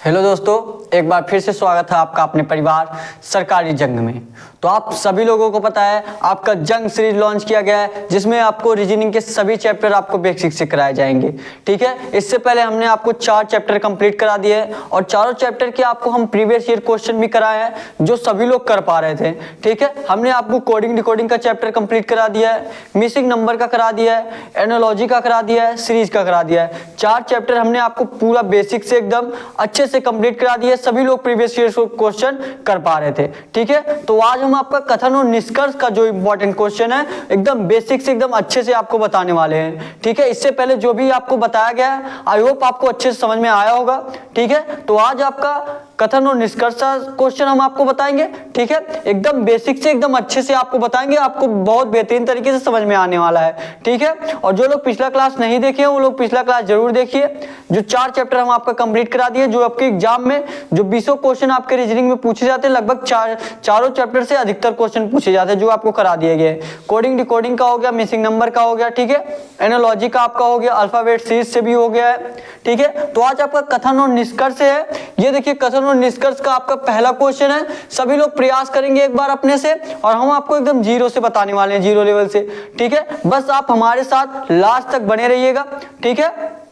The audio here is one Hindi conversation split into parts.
हेलो दोस्तों, एक बार फिर से स्वागत है आपका अपने परिवार सरकारी जंग में। तो आप सभी लोगों को पता है आपका जंग सीरीज लॉन्च किया गया है, जिसमें आपको रीजनिंग के सभी चैप्टर आपको बेसिक से कराए जाएंगे। ठीक है, इससे पहले हमने आपको 4 चैप्टर कंप्लीट करा दिए हैं और चारों चैप्टर के आपको हम प्रीवियस ईयर क्वेश्चन भी कराए हैं जो सभी लोग कर पा रहे थे। ठीक है, हमने आपको कोडिंग डिकोडिंग का चैप्टर कंप्लीट करा दिया है, मिसिंग नंबर का करा दिया है, एनोलॉजी का करा दिया है, सीरीज का करा दिया है। 4 चैप्टर हमने आपको पूरा बेसिक से एकदम अच्छे से कंप्लीट करा दिया। सभी लोग प्रीवियस ईयर क्वेश्चन कर पा रहे थे। ठीक है, तो आज हम आपका कथन और निष्कर्ष का जो इंपॉर्टेंट क्वेश्चन है एकदम बेसिक से एकदम अच्छे से आपको बताने वाले हैं। ठीक है, इससे पहले जो भी आपको बताया गया है आई होप आपको अच्छे से समझ में आया होगा। ठीक है, तो आज आपका कथन और निष्कर्ष क्वेश्चन हम आपको बताएंगे। ठीक है, एकदम बेसिक से एकदम अच्छे से आपको बताएंगे, आपको बहुत बेहतरीन तरीके से समझ में आने वाला है। ठीक है, और जो लोग पिछला क्लास नहीं देखे वो लोग पिछला क्लास जरूर देखिए। जो 4 चैप्टर हम आपका कंप्लीट करा दिए, जो आपके एग्जाम में जो 20 क्वेश्चन आपके रीजनिंग में पूछे जाते हैं, लगभग चारों चैप्टर से अधिकतर क्वेश्चन पूछे जाते हैं जो आपको करा दिए गए। कोडिंग डिकोडिंग का हो गया, मिसिंग नंबर का हो गया, ठीक है, एनोलॉजी का आपका हो गया, अल्फाबेट सीरीज से भी हो गया है। ठीक है, तो आज आपका कथन और निष्कर्ष है। ये देखिए कथन और निष्कर्ष का आपका पहला क्वेश्चन है। सभी लोग प्रयास करेंगे एक बार अपने से और हम आपको एकदम जीरो से बताने वाले हैं, जीरो लेवल से। ठीक है, बस आप हमारे साथ लास्ट तक बने रहिएगा। ठीक है,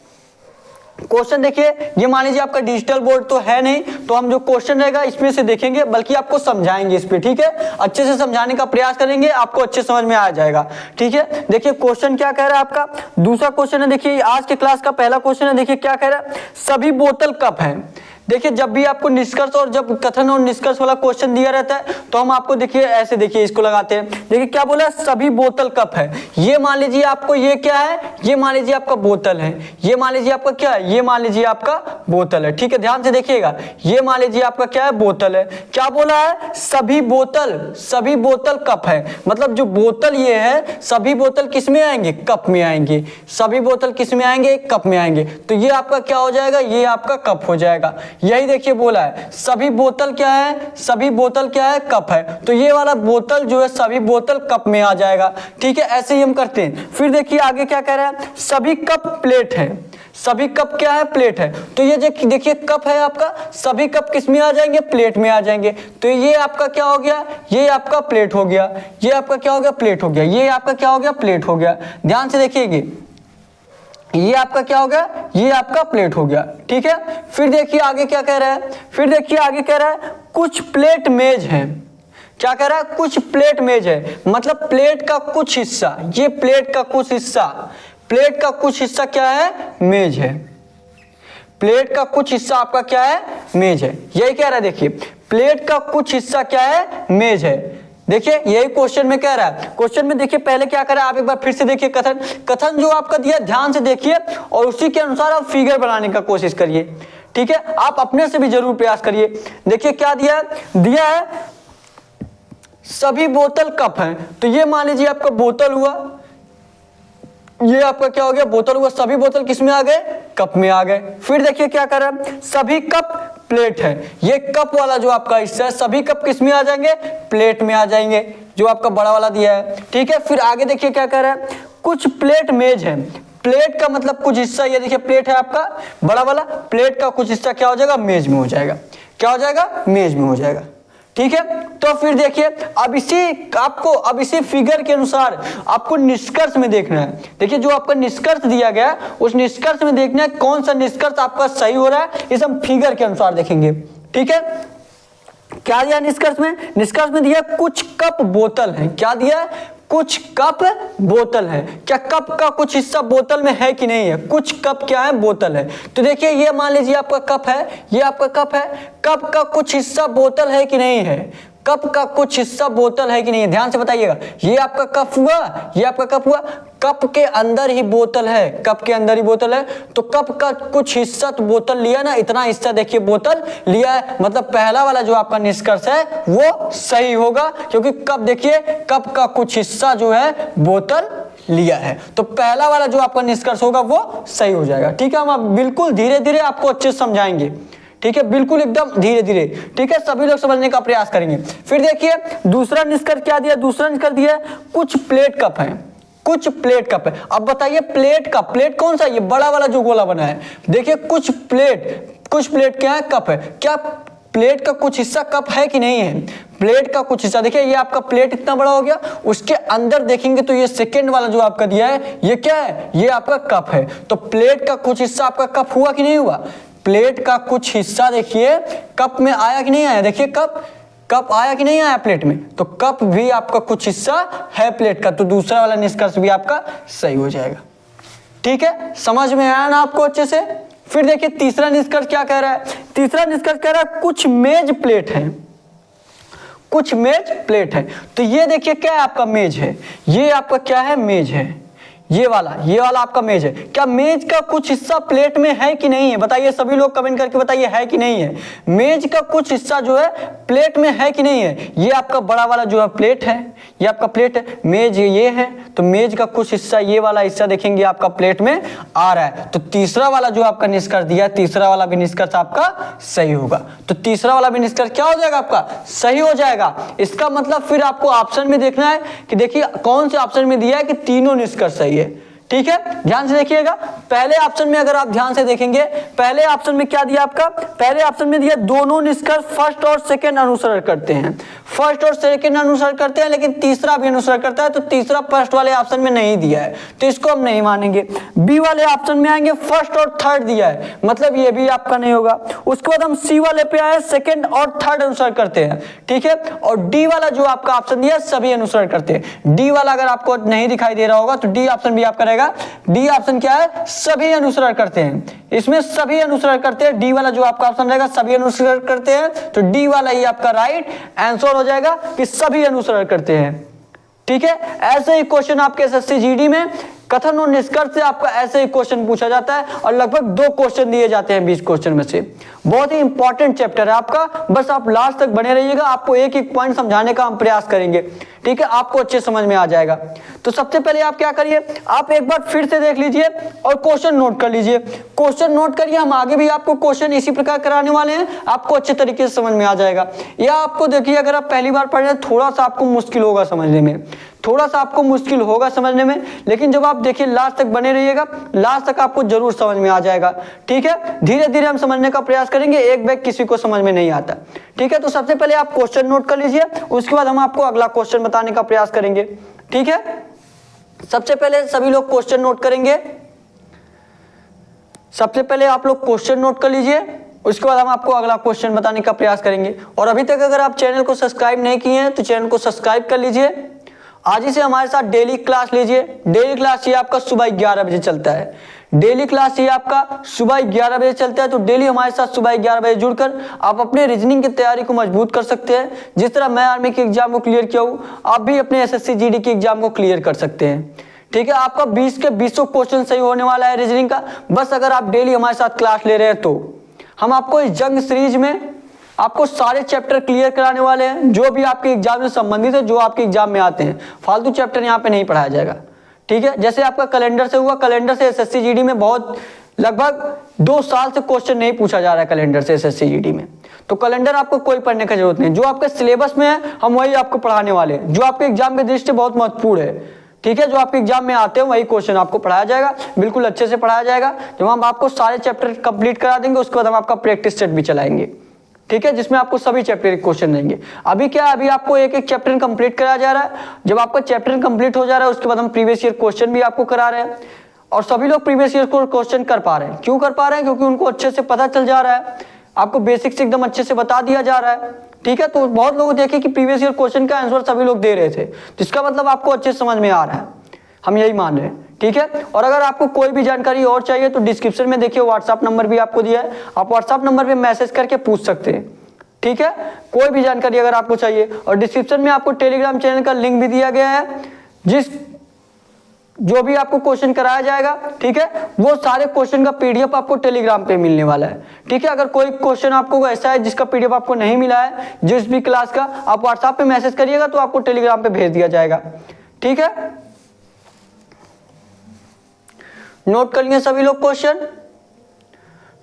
क्वेश्चन देखिए, ये मान लीजिए आपका डिजिटल बोर्ड तो है नहीं, तो हम जो क्वेश्चन रहेगा इसमें से देखेंगे, बल्कि आपको समझाएंगे इस पे। ठीक है, अच्छे से समझाने का प्रयास करेंगे, आपको अच्छे समझ में आ जाएगा। ठीक है, देखिए क्वेश्चन क्या कह रहा है आपका। दूसरा क्वेश्चन है, देखिए आज के क्लास का पहला क्वेश्चन है। देखिए क्या कह रहा है, सभी बोतल कप हैं। देखिए जब भी आपको निष्कर्ष और जब कथन और निष्कर्ष वाला क्वेश्चन दिया रहता है तो हम आपको देखिए ऐसे देखिए इसको लगाते हैं। देखिए क्या बोला, सभी बोतल कप है। ये मान लीजिए आपको ये क्या है, ये मान लीजिए आपका बोतल है। ये मान लीजिए आपका क्या है, ये मान लीजिए आपका बोतल है। ठीक है, ध्यान से देखिएगा, ये मान लीजिए आपका क्या है, बोतल है। क्या बोला है, सभी बोतल कप है। मतलब जो बोतल ये है, सभी बोतल किस में आएंगे, कप में आएंगे। सभी बोतल किस में आएंगे, कप में आएंगे। तो ये आपका क्या हो जाएगा, ये आपका कप हो जाएगा। यही देखिए बोला है सभी बोतल क्या है, सभी बोतल क्या है, कप है। तो ये वाला बोतल जो है सभी बोतल कप में आ जाएगा। ठीक है, ऐसे ही हम करते हैं। फिर देखिए आगे क्या कह रहा है, सभी कप प्लेट है। सभी कप क्या है, प्लेट है। तो ये देखिए कप है आपका, सभी कप किस में आ जाएंगे, प्लेट में आ जाएंगे। तो ये आपका क्या हो गया, ये आपका प्लेट हो गया। ये आपका क्या हो गया, प्लेट हो गया। ये आपका क्या हो गया, प्लेट हो गया। ध्यान से देखिएगा, ये आपका क्या हो गया, ये आपका प्लेट हो गया। ठीक है, फिर देखिए आगे क्या कह रहा है, फिर देखिए आगे कह रहा है कुछ प्लेट मेज है। क्या कह रहा है, कुछ प्लेट मेज है। मतलब प्लेट का कुछ हिस्सा, ये प्लेट का कुछ हिस्सा, प्लेट का कुछ हिस्सा क्या है, मेज है। प्लेट का कुछ हिस्सा आपका क्या है, मेज है। यही कह रहा है, देखिए प्लेट का कुछ हिस्सा क्या है, मेज है। देखिए यही क्वेश्चन में कह रहा है। क्वेश्चन में देखिए पहले क्या कर रहा है, आप एक बार फिर से देखिए कथन जो आपका दिया ध्यान से देखिए और उसी के अनुसार आप फिगर बनाने का कोशिश करिए। ठीक है, आप अपने से भी जरूर प्रयास करिए। देखिए क्या दिया है, सभी बोतल कप हैं। तो ये मान लीजिए आपका बोतल हुआ, ये आपका क्या हो गया, बोतल हुआ। सभी बोतल किस में आ गए, कप में आ गए। फिर देखिए क्या कर रहा है, सभी कप प्लेट है। ये कप वाला जो आपका हिस्सा है, सभी कप किस में आ जाएंगे, प्लेट में आ जाएंगे, जो आपका बड़ा वाला दिया है। ठीक है, फिर आगे देखिए क्या कर रहा है, कुछ प्लेट मेज है। प्लेट का मतलब कुछ हिस्सा, ये देखिए प्लेट है आपका बड़ा वाला, प्लेट का कुछ हिस्सा क्या हो जाएगा, मेज में हो जाएगा। क्या हो जाएगा, मेज में हो जाएगा। ठीक है, तो फिर देखिए अब इसी फिगर के अनुसार आपको निष्कर्ष में देखना है। देखिए जो आपका निष्कर्ष दिया गया उस निष्कर्ष में देखना है कौन सा निष्कर्ष आपका सही हो रहा है, इसे हम फिगर के अनुसार देखेंगे। ठीक है, क्या दिया निष्कर्ष में, निष्कर्ष में दिया कुछ कप बोतल है। क्या दिया है, कुछ कप बोतल है। क्या कप का कुछ हिस्सा बोतल में है कि नहीं है, कुछ कप क्या है, बोतल है। तो देखिए ये मान लीजिए आपका कप है, ये आपका कप है। कप का कुछ हिस्सा बोतल है कि नहीं है, कप का कुछ हिस्सा बोतल है कि नहीं है, ध्यान से बताइएगा। ये आपका कप हुआ, ये आपका कप हुआ, कप के अंदर ही बोतल है, कप के अंदर ही बोतल है। तो कप का कुछ हिस्सा तो बोतल लिया ना, इतना हिस्सा देखिए बोतल लिया है। मतलब पहला वाला जो आपका निष्कर्ष है वो सही होगा, क्योंकि कप देखिए कप का कुछ हिस्सा जो है बोतल लिया है। तो पहला वाला जो आपका निष्कर्ष होगा वो सही हो जाएगा। ठीक है, हम बिल्कुल धीरे धीरे आपको अच्छे से समझाएंगे। ठीक है, बिल्कुल एकदम धीरे धीरे। ठीक है, सभी लोग समझने का प्रयास करेंगे। फिर देखिए दूसरा निष्कर्ष क्या दिया, दूसरा निष्कर्ष दिया कुछ प्लेट कप है। कुछ प्लेट कप है। अब बताइए प्लेट का, प्लेट कौन सा, ये बड़ा वाला जो गोला बना है, देखिए कुछ प्लेट क्या है, कप है। क्या प्लेट का कुछ हिस्सा कप है कि नहीं है? प्लेट का कुछ हिस्सा, देखिए ये आपका प्लेट इतना बड़ा हो गया, उसके अंदर देखेंगे तो ये सेकंड वाला जो आपका दिया है ये क्या है, ये आपका कप है। तो प्लेट का कुछ हिस्सा आपका कप हुआ कि नहीं हुआ? प्लेट का कुछ हिस्सा देखिए कप में आया कि नहीं आया? देखिए कप आया कि नहीं आया प्लेट में? तो कप भी आपका कुछ हिस्सा है प्लेट का, तो दूसरा वाला निष्कर्ष भी आपका सही हो जाएगा। ठीक है, समझ में आया ना आपको अच्छे से? फिर देखिए तीसरा निष्कर्ष क्या कह रहा है। तीसरा निष्कर्ष कह रहा है कुछ मेज प्लेट है, कुछ मेज प्लेट है। तो ये देखिए क्या है, आपका मेज है, ये आपका क्या है, मेज है। ये वाला आपका मेज है। क्या मेज का कुछ हिस्सा प्लेट में है कि नहीं है? बताइए सभी लोग कमेंट करके बताइए है कि नहीं है। मेज का कुछ हिस्सा जो है प्लेट में है कि नहीं है? ये आपका बड़ा वाला जो है प्लेट है, ये आपका प्लेट है, मेज ये है, तो मेज का कुछ हिस्सा, ये वाला हिस्सा देखेंगे आपका प्लेट में आ रहा है। तो तीसरा वाला जो आपका निष्कर्ष दिया, तीसरा वाला भी निष्कर्ष आपका सही होगा। तो तीसरा वाला भी निष्कर्ष क्या हो जाएगा, आपका सही हो जाएगा। इसका मतलब फिर आपको ऑप्शन में देखना है कि देखिए कौन से ऑप्शन में दिया है कि तीनों निष्कर्ष सही है। ठीक है, ध्यान से देखिएगा। पहले ऑप्शन में अगर आप ध्यान से देखेंगे, पहले ऑप्शन में क्या दिया आपका, पहले ऑप्शन में दिया दोनों निष्कर्ष फर्स्ट और सेकंड अनुसरण करते हैं, फर्स्ट और सेकंड अनुसरण करते हैं, लेकिन तीसरा भी अनुसरण करता है। तो तीसरा फर्स्ट वाले ऑप्शन में नहीं दिया है, तो इसको हम नहीं मानेंगे। बी वाले ऑप्शन में आएंगे फर्स्ट और थर्ड दिया है, मतलब ये भी आपका नहीं होगा। उसके बाद हम सी वाले पे आए, सेकंड और थर्ड अनुसरण करते हैं। ठीक है, और डी वाला जो आपका ऑप्शन दिया सभी अनुसरण करते हैं। डी वाला अगर आपको नहीं दिखाई दे रहा होगा तो डी ऑप्शन भी आपका रहेगा। डी ऑप्शन क्या है, सभी अनुसरण करते हैं, इसमें सभी अनुसरण करते हैं। डी वाला जो आपका ऑप्शन रहेगा सभी अनुसरण करते हैं, तो डी वाला ही आपका राइट आंसर हो जाएगा कि सभी अनुसरण करते हैं। ठीक है, ऐसे ही क्वेश्चन आपके एसएससी जीडी में कथन और निष्कर्ष से आपका ऐसे ही क्वेश्चन पूछा जाता है, और लगभग 2 क्वेश्चन दिए जाते हैं 20 क्वेश्चन में से। बहुत ही इंपॉर्टेंट चैप्टर है आपका, बस आप लास्ट तक बने रहिएगा, आपको एक एक पॉइंट समझाने का हम प्रयास करेंगे। ठीक है, आपको अच्छे समझ में आ जाएगा। तो सबसे पहले आप क्या करिए, आप एक बार फिर से देख लीजिए और क्वेश्चन नोट कर लीजिए। क्वेश्चन नोट करिए, हम आगे भी आपको क्वेश्चन इसी प्रकार कराने वाले हैं, आपको अच्छे तरीके से समझ में आ जाएगा। या आपको देखिए अगर आप पहली बार पढ़ रहे हैं थोड़ा सा आपको मुश्किल होगा समझने में, थोड़ा सा आपको मुश्किल होगा समझने में, लेकिन जब आप देखिए लास्ट तक बने रहिएगा, लास्ट तक आपको जरूर समझ में आ जाएगा। ठीक है, धीरे धीरे हम समझने का प्रयास करेंगे, एक बैग किसी को समझ में नहीं आता। ठीक है, तो सबसे पहले आप क्वेश्चन नोट कर लीजिए, उसके बाद हम आपको अगला क्वेश्चन बताने का प्रयास करेंगे। ठीक है, सबसे पहले सभी लोग क्वेश्चन नोट करेंगे। सबसे पहले आप लोग क्वेश्चन नोट कर लीजिए, उसके बाद हम आपको अगला क्वेश्चन बताने का प्रयास करेंगे। और अभी तक अगर आप चैनल को सब्सक्राइब नहीं किए हैं तो चैनल को सब्सक्राइब कर लीजिए। आज ही से हमारे साथ डेली क्लास लीजिए। डेली क्लास ये आपका सुबह 11 बजे चलता है, डेली क्लास ये आपका सुबह 11 बजे चलता है। तो डेली हमारे साथ सुबह 11 बजे जुड़कर आप अपने रीजनिंग की तैयारी को मजबूत कर सकते हैं। जिस तरह मैं आर्मी के एग्जाम को क्लियर किया हूँ, आप भी अपने एसएससी जीडी के एग्जाम को क्लियर कर सकते हैं। ठीक है, आपका 20 के 20 क्वेश्चन सही होने वाला है रीजनिंग का, बस अगर आप डेली हमारे साथ क्लास ले रहे हैं तो। हम आपको इस जंग सीरीज में आपको सारे चैप्टर क्लियर कराने वाले हैं, जो भी आपके एग्जाम से संबंधित है, जो आपके एग्जाम में आते हैं। फालतू चैप्टर यहाँ पे नहीं पढ़ाया जाएगा। ठीक है, जैसे आपका कैलेंडर से हुआ, कैलेंडर से एसएससी जीडी में बहुत लगभग 2 साल से क्वेश्चन नहीं पूछा जा रहा है कैलेंडर से एसएससी जीडी में, तो कैलेंडर आपको कोई पढ़ने की जरूरत नहीं। जो आपके सिलेबस में है हम वही आपको पढ़ाने वाले हैं, जो आपके एग्जाम के दृष्टि से बहुत महत्वपूर्ण है। ठीक है, जो आपके एग्जाम में आते हैं वही क्वेश्चन आपको पढ़ाया जाएगा, बिल्कुल अच्छे से पढ़ाया जाएगा। जब हम आपको सारे चैप्टर कंप्लीट करा देंगे, उसके बाद हम आपका प्रैक्टिस सेट भी चलाएंगे। ठीक है, जिसमें आपको सभी चैप्टर के क्वेश्चन देंगे। अभी क्या, अभी आपको एक एक चैप्टर कंप्लीट कराया जा रहा है। जब आपका चैप्टर कंप्लीट हो जा रहा है, उसके बाद हम प्रीवियस ईयर क्वेश्चन भी आपको करा रहे हैं, और सभी लोग प्रीवियस ईयर को क्वेश्चन कर पा रहे हैं। क्यों कर पा रहे हैं? क्योंकि उनको अच्छे से पता चल जा रहा है, आपको बेसिक्स एकदम अच्छे से बता दिया जा रहा है। ठीक है, तो बहुत लोग देखे कि प्रीवियस ईयर क्वेश्चन का आंसर सभी लोग दे रहे थे, तो इसका मतलब आपको अच्छे से समझ में आ रहा है, हम यही मान रहे हैं। ठीक है, और अगर आपको कोई भी जानकारी और चाहिए तो डिस्क्रिप्शन में देखिए व्हाट्सएप नंबर भी आपको दिया है, आप व्हाट्सएप नंबर पे मैसेज करके पूछ सकते हैं। ठीक है, कोई भी जानकारी अगर आपको चाहिए, और डिस्क्रिप्शन में आपको टेलीग्राम चैनल का लिंक भी दिया गया है, जो भी आपको क्वेश्चन कराया जाएगा, ठीक है, वो सारे क्वेश्चन का पीडीएफ आपको टेलीग्राम पे मिलने वाला है। ठीक है, अगर कोई क्वेश्चन आपको ऐसा है जिसका पीडीएफ आपको नहीं मिला है जिस भी क्लास का, आप व्हाट्सएप पे मैसेज करिएगा तो आपको टेलीग्राम पे भेज दिया जाएगा। ठीक है, नोट कर लिए सभी लोग क्वेश्चन,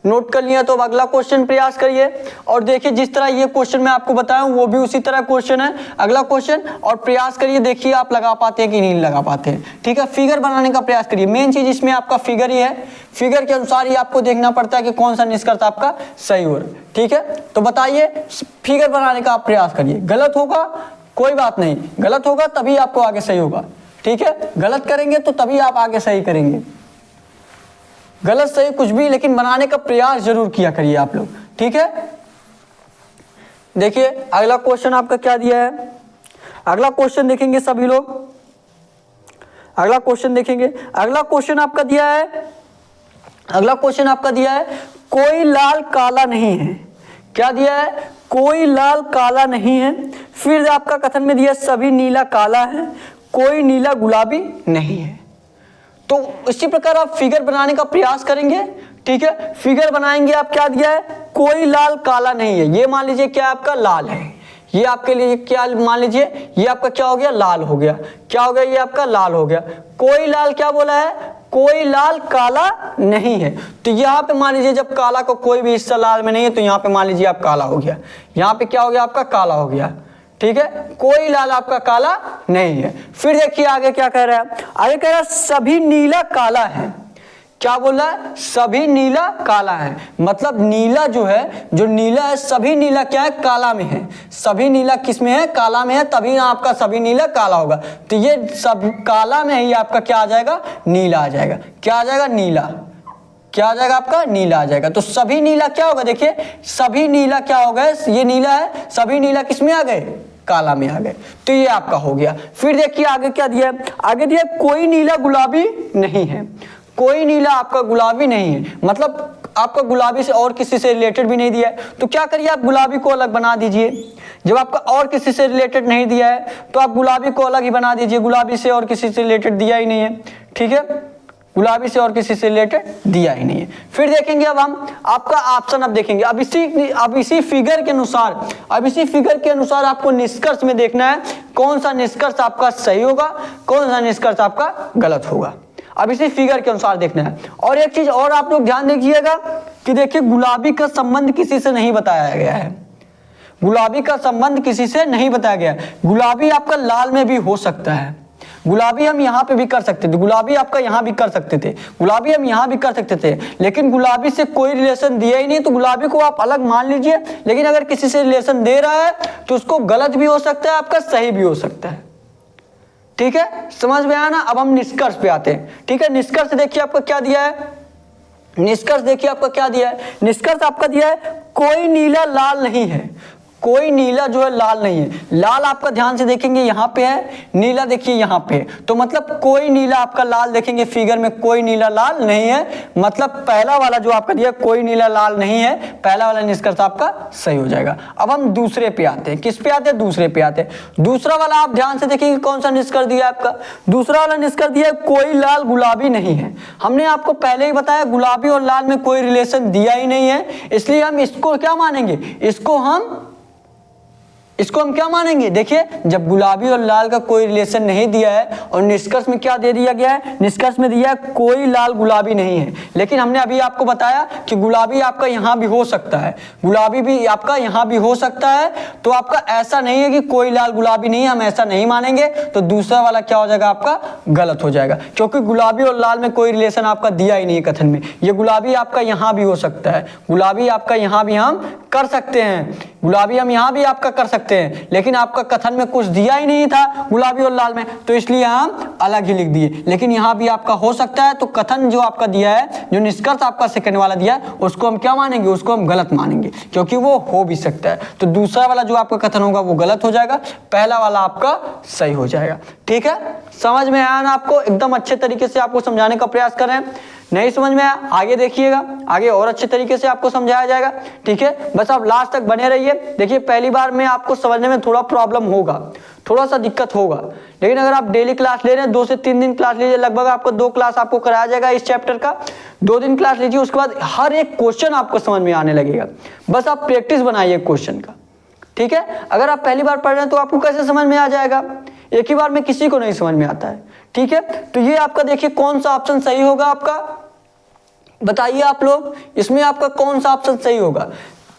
नोट कर लिया तो अब अगला क्वेश्चन प्रयास करिए। और देखिए जिस तरह ये क्वेश्चन मैं आपको बताया हूं वो भी उसी तरह क्वेश्चन है, अगला क्वेश्चन, और प्रयास करिए, देखिए आप लगा पाते हैं कि नहीं लगा पाते हैं। ठीक है, फिगर बनाने का प्रयास करिए। मेन चीज इसमें आपका फिगर ही है, फिगर के अनुसार ही आपको देखना पड़ता है कि कौन सा निष्कर्ष आपका सही हो रहा है। ठीक है, तो बताइए, फिगर बनाने का आप प्रयास करिए। गलत होगा कोई बात नहीं, गलत होगा तभी आपको आगे सही होगा। ठीक है, गलत करेंगे तो तभी आप आगे सही करेंगे। गलत सही कुछ भी, लेकिन बनाने का प्रयास जरूर किया करिए आप लोग। ठीक है, देखिए अगला क्वेश्चन आपका क्या दिया है। अगला क्वेश्चन देखेंगे सभी लोग, अगला क्वेश्चन देखेंगे। अगला क्वेश्चन आपका दिया है, अगला क्वेश्चन आपका दिया है कोई लाल काला नहीं है। क्या दिया है? कोई लाल काला नहीं है। फिर आपका कथन में दिया सभी नीला काला है, कोई नीला गुलाबी नहीं है। तो इसी प्रकार आप फिगर बनाने का प्रयास करेंगे। ठीक है, फिगर बनाएंगे आप, क्या दिया है? कोई लाल काला नहीं है। ये मान लीजिए क्या आपका लाल है, ये आपके लिए क्या मान लीजिए, ये आपका क्या हो गया? लाल हो गया। क्या हो गया? ये आपका लाल हो गया। कोई लाल क्या बोला है? कोई लाल काला नहीं है। तो यहाँ पे मान लीजिए जब काला को कोई भी हिस्सा लाल में नहीं है तो यहाँ पे मान लीजिए आप काला हो गया, यहाँ पे क्या हो गया? आपका काला हो गया। ठीक है, कोई लाल आपका काला नहीं है। फिर देखिए आगे क्या कह रहा है, आगे कह रहा है सभी नीला काला है। क्या बोला है? सभी नीला काला है। मतलब नीला जो है, जो नीला है, सभी नीला क्या है? काला में है। सभी नीला किस में है? काला में है, तभी आपका सभी नीला काला होगा। तो ये सब काला में ही आपका क्या आ जाएगा? नीला आ जाएगा। क्या आ जाएगा? नीला। क्या आ जाएगा? आपका नीला आ जाएगा। तो सभी नीला क्या होगा? देखिए सभी नीला क्या हो गए? ये नीला है, सभी नीला किस में आ गए? काला में आ गए। तो ये आपका हो गया। फिर देखिए आगे क्या दिया है, आगे दिया कोई नीला गुलाबी नहीं है। कोई नीला आपका गुलाबी नहीं है, मतलब आपका गुलाबी से और किसी से रिलेटेड भी नहीं दिया है। तो क्या करिए, आप गुलाबी को अलग बना दीजिए। जब आपका और किसी से रिलेटेड नहीं दिया है तो आप गुलाबी को अलग ही बना दीजिए। गुलाबी से और किसी से रिलेटेड दिया ही नहीं है। ठीक है, गुलाबी से और किसी से रिलेटेड दिया ही नहीं है। फिर देखेंगे अब हम आपका ऑप्शन, अब देखेंगे अब इसी फिगर के अनुसार, अब इसी फिगर के अनुसार आपको निष्कर्ष में देखना है कौन सा निष्कर्ष आपका सही होगा, कौन सा निष्कर्ष आपका गलत होगा। अब इसी फिगर के अनुसार देखना है। और एक चीज और आप लोग ध्यान दीजिएगा कि देखिए गुलाबी का संबंध किसी से नहीं बताया गया है। गुलाबी का संबंध किसी से नहीं बताया गया। गुलाबी आपका लाल में भी हो सकता है। गुलाबी हम यहाँ पे भी कर सकते थे, गुलाबी आपका यहाँ भी कर सकते थे, गुलाबी हम यहाँ भी कर सकते थे, लेकिन गुलाबी से कोई रिलेशन दिया ही नहीं। तो गुलाबी को आप अलग मान लीजिए, लेकिन अगर किसी से रिलेशन दे रहा है तो उसको गलत भी हो सकता है, आपका सही भी हो सकता है। ठीक है, समझ में आया ना। अब हम निष्कर्ष पे आते हैं। ठीक है, निष्कर्ष देखिए आपका क्या दिया है, निष्कर्ष देखिए आपका क्या दिया है। निष्कर्ष आपका दिया है कोई नीला लाल नहीं है। कोई नीला जो है लाल नहीं है। लाल आपका ध्यान से देखेंगे यहाँ पे है, नीला देखिए यहाँ पे है। तो मतलब कोई नीला आपका लाल देखेंगे फिगर में, कोई नीला लाल नहीं है। मतलब पहला वाला जो आपका दिया कोई नीला लाल नहीं है, पहला वाला निष्कर्ष आपका सही हो जाएगा। अब हम दूसरे पे आते हैं। किस पे आते हैं? दूसरे पे आते हैं। दूसरा वाला आप ध्यान से देखेंगे कौन सा निष्कर्ष दिया आपका। दूसरा वाला निष्कर्ष दिया कोई लाल गुलाबी नहीं है। हमने आपको पहले ही बताया गुलाबी और लाल में कोई रिलेशन दिया ही नहीं है, इसलिए हम इसको क्या मानेंगे? इसको हम क्या मानेंगे? देखिए जब गुलाबी और लाल का कोई रिलेशन नहीं दिया है और निष्कर्ष में क्या दे दिया गया है? निष्कर्ष में दिया है कोई लाल गुलाबी नहीं है। लेकिन हमने अभी आपको बताया कि गुलाबी आपका यहाँ भी हो सकता है, गुलाबी भी आपका यहाँ भी हो सकता है। तो आपका ऐसा नहीं है कि कोई लाल गुलाबी नहीं है, हम ऐसा नहीं मानेंगे। तो दूसरा वाला क्या हो जाएगा? आपका गलत हो जाएगा, क्योंकि गुलाबी और लाल में कोई रिलेशन आपका दिया ही नहीं है कथन में। ये गुलाबी आपका यहाँ भी हो सकता है, गुलाबी आपका यहाँ भी हम कर सकते हैं, गुलाबी हम यहाँ भी आपका कर सकते हैं, लेकिन आपका कथन में कुछ दिया ही नहीं था गुलाबी और लाल में, तो इसलिए हम अलग ही लिख दिए। लेकिन यहाँ भी आपका हो सकता है, तो कथन जो आपका दिया है, जो निष्कर्ष आपका सेकंड वाला दिया है, उसको हम क्या मानेंगे? उसको हम गलत मानेंगे, क्योंकि वो हो भी सकता है। तो दूसरा वाला जो आपका कथन होगा वो गलत हो जाएगा, पहला वाला आपका सही हो जाएगा। ठीक है, समझ में आया ना आपको? एकदम अच्छे तरीके से आपको समझाने का प्रयास कर रहे हैं। नहीं समझ में आया आगे देखिएगा, आगे और अच्छे तरीके से आपको समझाया जाएगा। ठीक है, बस आप लास्ट तक बने रहिए। देखिए पहली बार में आपको समझने में थोड़ा प्रॉब्लम होगा, थोड़ा सा दिक्कत होगा, लेकिन अगर आप डेली क्लास ले रहे हैं, 2 से 3 दिन क्लास लीजिए, लगभग आपको 2 क्लास आपको कराया जाएगा इस चैप्टर का। 2 दिन क्लास लीजिए, उसके बाद हर एक क्वेश्चन आपको समझ में आने लगेगा। बस आप प्रैक्टिस बनाइए क्वेश्चन का। ठीक है, अगर आप पहली बार पढ़ रहे हैं तो आपको कैसे समझ में आ जाएगा? एक ही बार में किसी को नहीं समझ में आता है। ठीक है, तो ये आपका देखिए कौन सा ऑप्शन सही होगा आपका, बताइए आप लोग इसमें आपका कौन सा ऑप्शन सही होगा।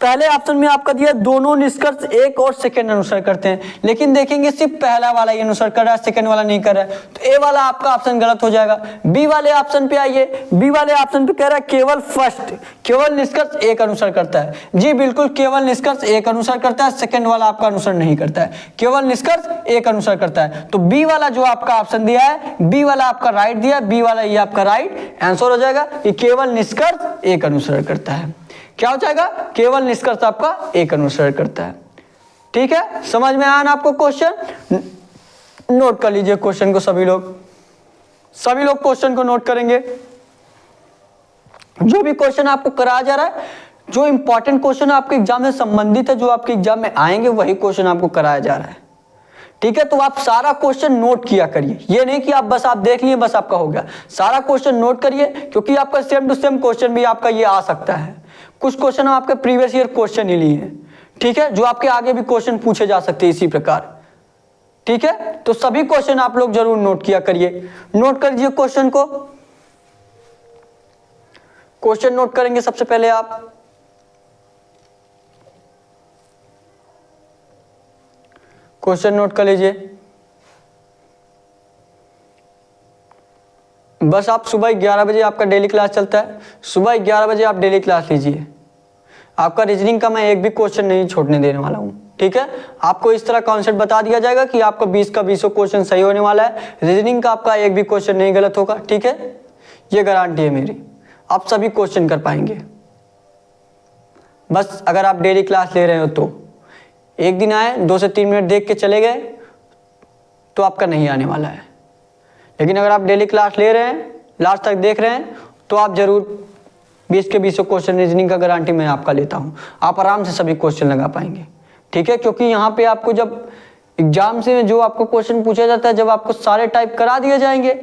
पहले ऑप्शन में आपका दिया दोनों निष्कर्ष एक और सेकंड अनुसार करते हैं, लेकिन देखेंगे सिर्फ पहला वाला ही अनुसार कर रहा है, सेकंड वाला नहीं कर रहा है, तो ए वाला आपका ऑप्शन गलत हो जाएगा। बी वाले ऑप्शन पे आइए, बी वाले ऑप्शन पे कह रहा है केवल फर्स्ट, केवल निष्कर्ष एक अनुसार करता है। जी बिल्कुल, केवल निष्कर्ष एक अनुसार करता है, सेकंड वाला आपका अनुसार नहीं करता है, केवल निष्कर्ष एक अनुसार करता है। तो बी वाला जो आपका ऑप्शन दिया है, बी वाला आपका राइट दिया है, बी वाला ये आपका राइट आंसर हो जाएगा। ये केवल निष्कर्ष एक अनुसार करता है। क्या हो जाएगा? केवल निष्कर्ष आपका एक अनुसरण करता है। ठीक है, समझ में आया ना आपको क्वेश्चन? नोट कर लीजिए क्वेश्चन को सभी लोग क्वेश्चन को नोट करेंगे। जो भी क्वेश्चन आपको कराया जा रहा है, जो इंपॉर्टेंट क्वेश्चन आपके एग्जाम से संबंधित है, जो आपके एग्जाम में आएंगे, वही क्वेश्चन आपको कराया जा रहा है। ठीक है, तो आप सारा क्वेश्चन नोट किया करिए, ये नहीं कि आप देख लिए बस आपका हो गया। सारा क्वेश्चन नोट करिए, क्योंकि आपका सेम टू सेम क्वेश्चन भी आपका ये आ सकता है। कुछ क्वेश्चन हम आपके प्रीवियस ईयर क्वेश्चन ही लिए हैं, ठीक है, जो आपके आगे भी क्वेश्चन पूछे जा सकते हैं इसी प्रकार। ठीक है, तो सभी क्वेश्चन आप लोग जरूर नोट किया करिए। नोट कर लीजिए क्वेश्चन को। क्वेश्चन नोट करेंगे सबसे पहले आप। क्वेश्चन नोट कर लीजिए। बस आप सुबह 11 बजे आपका डेली क्लास चलता है, सुबह 11 बजे आप डेली क्लास लीजिए। आपका रीजनिंग का मैं एक भी क्वेश्चन नहीं छोड़ने देने वाला हूँ। ठीक है, आपको इस तरह कॉन्सेप्ट बता दिया जाएगा कि आपका 20 का 20 क्वेश्चन सही होने वाला है। रीजनिंग का आपका एक भी क्वेश्चन नहीं गलत होगा। ठीक है, ये गारंटी है मेरी, आप सभी क्वेश्चन कर पाएंगे। बस अगर आप डेली क्लास ले रहे हो तो एक दिन आए, 2 से 3 मिनट देख के चले गए तो आपका नहीं आने वाला है। लेकिन अगर आप डेली क्लास ले रहे हैं, लास्ट तक देख रहे हैं, तो आप जरूर 20 के 20 क्वेश्चन रीजनिंग का गारंटी मैं आपका लेता हूं। आप आराम से सभी क्वेश्चन लगा पाएंगे। ठीक है, क्योंकि यहाँ पे आपको जब एग्जाम से जो आपको क्वेश्चन पूछा जाता है, जब आपको सारे टाइप करा दिए जाएंगे,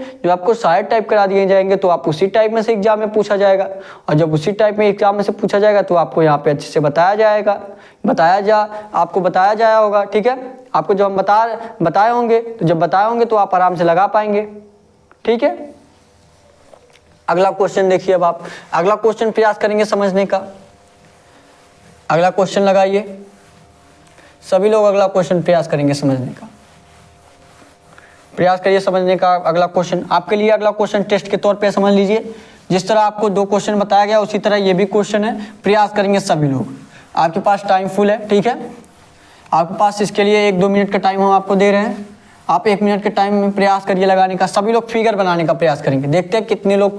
तो आप उसी टाइप में से एग्जाम में पूछा जाएगा। और जब उसी टाइप में एग्जाम में से पूछा जाएगा तो आपको यहाँ पे अच्छे से बताया जाएगा, आपको बताया जाया होगा। ठीक है, आपको जब हम बताए होंगे, तो जब बताए होंगे तो आप आराम से लगा पाएंगे। ठीक है, अगला क्वेश्चन देखिए। अब आप अगला क्वेश्चन प्रयास करेंगे समझने का। अगला क्वेश्चन लगाइए सभी लोग, अगला क्वेश्चन प्रयास करेंगे समझने का। प्रयास करिए समझने का अगला क्वेश्चन। आपके लिए अगला क्वेश्चन टेस्ट के तौर पे समझ लीजिए। जिस तरह आपको 2 क्वेश्चन बताया गया, उसी तरह ये भी क्वेश्चन है। प्रयास करेंगे सभी लोग। आपके पास टाइम फुल है। ठीक है, आपके पास इसके लिए 1-2 मिनट का टाइम हम आपको दे रहे हैं। आप 1 मिनट के टाइम में प्रयास करिए लगाने का। सभी लोग फिगर बनाने का प्रयास करेंगे, देखते हैं कितने लोग